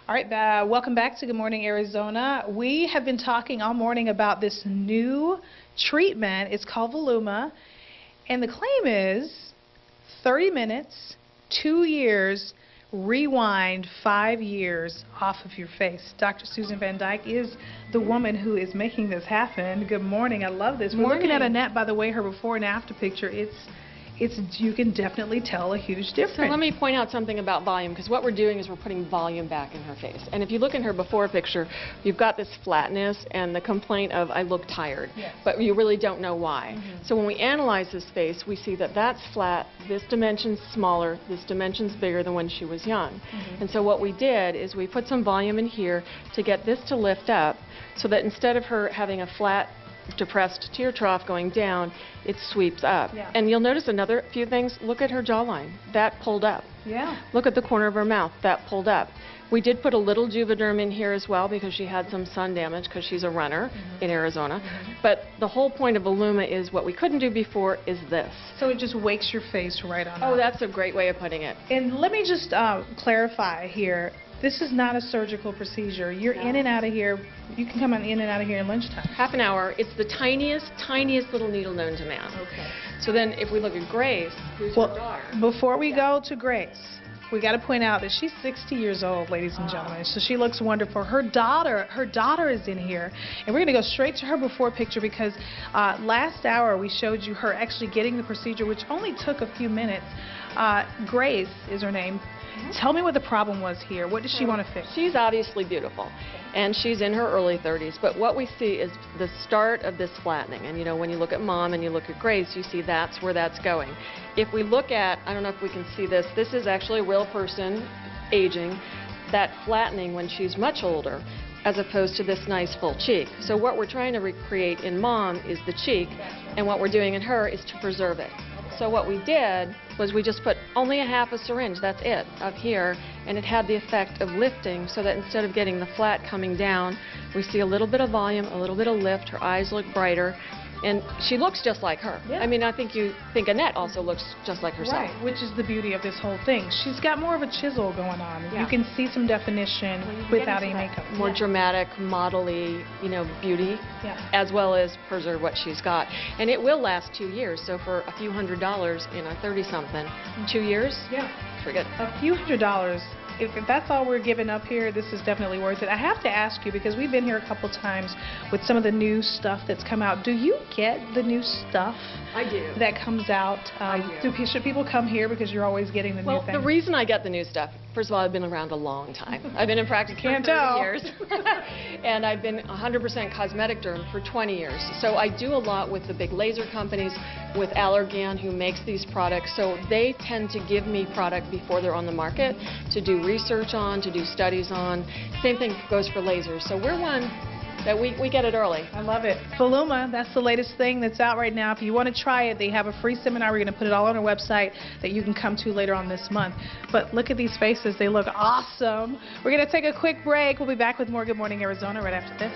All right, welcome back to Good Morning Arizona. We have been talking all morning about this new treatment. It's called Voluma, and the claim is 30 minutes, 2 years, rewind 5 years off of your face. Dr. Susan Van Dyke is the woman who is making this happen. Good morning. I love this. We're looking at Annette, by the way, her before and after picture. You can definitely tell a huge difference. So let me point out something about volume, because what we're doing is we're putting volume back in her face. And if you look in her before picture, you've got this flatness and the complaint of, I look tired, yes, but you really don't know why. So when we analyze this face, we see that that's flat, this dimension's smaller, this dimension's bigger than when she was young. And so what we did is we put some volume in here to get this to lift up, so that instead of her having a flat, depressed tear trough going down, it sweeps up. Yeah. And you'll notice another few things. Look at her jawline. That pulled up. Yeah. Look at the corner of her mouth. That pulled up. We did put a little Juvederm in here as well because she had some sun damage because she's a runner in Arizona. But the whole point of Voluma is what we couldn't do before is this. So it just wakes your face right on up. Oh, that's a great way of putting it. And let me just clarify here. This is not a surgical procedure. You're in and out of here. You can come in and out of here in lunchtime. Half an hour. It's the tiniest little needle known to man. Okay. So then if we look at Grace, who's her daughter. Before we go to Grace, we got to point out that she's 60 years old, ladies and gentlemen. So she looks wonderful. Her daughter is in here. And we're going to go straight to her before picture because last hour we showed you her actually getting the procedure, which only took a few minutes. Grace is her name. Tell me what the problem was here. What does she want to fix? She's obviously beautiful, and she's in her early 30s, but what we see is the start of this flattening. And you know, when you look at Mom and you look at Grace, you see that's where that's going. If we look at, I don't know if we can see this, this is actually a real person aging, that flattening when she's much older, as opposed to this nice full cheek. So what we're trying to recreate in Mom is the cheek, and what we're doing in her is to preserve it. So what we did was we just put only a half a syringe, that's it, up here, and it had the effect of lifting, so that instead of getting the flat coming down, we see a little bit of volume, a little bit of lift, her eyes look brighter, and she looks just like her. Yeah. I mean, I think Annette also looks just like herself. Right, which is the beauty of this whole thing. She's got more of a chisel going on. Yeah. You can see some definition without any makeup. More dramatic, model-y, you know, beauty, as well as preserve what she's got. And it will last 2 years, so for a few $100s in a 30-something, 2 years? Yeah. Forget. A few $100s. If that's all we're giving up here, this is definitely worth it. I have to ask you, because we've been here a couple times with some of the new stuff that's come out. Do you get the new stuff? I do. That comes out? I do. Should people come here because you're always getting the new thing? Well, the reason I get the new stuff, first of all, I've been around a long time. I've been in practice for 30 years. And I've been 100% cosmetic derm for 20 years. So I do a lot with the big laser companies, with Allergan, who makes these products. So they tend to give me product before they're on the market to do research on, to do studies on. Same thing goes for lasers. So we're one that we get it early. I love it. Voluma, that's the latest thing that's out right now. If you want to try it, they have a free seminar. We're going to put it all on our website that you can come to later on this month. But look at these faces. They look awesome. We're going to take a quick break. We'll be back with more Good Morning Arizona right after this.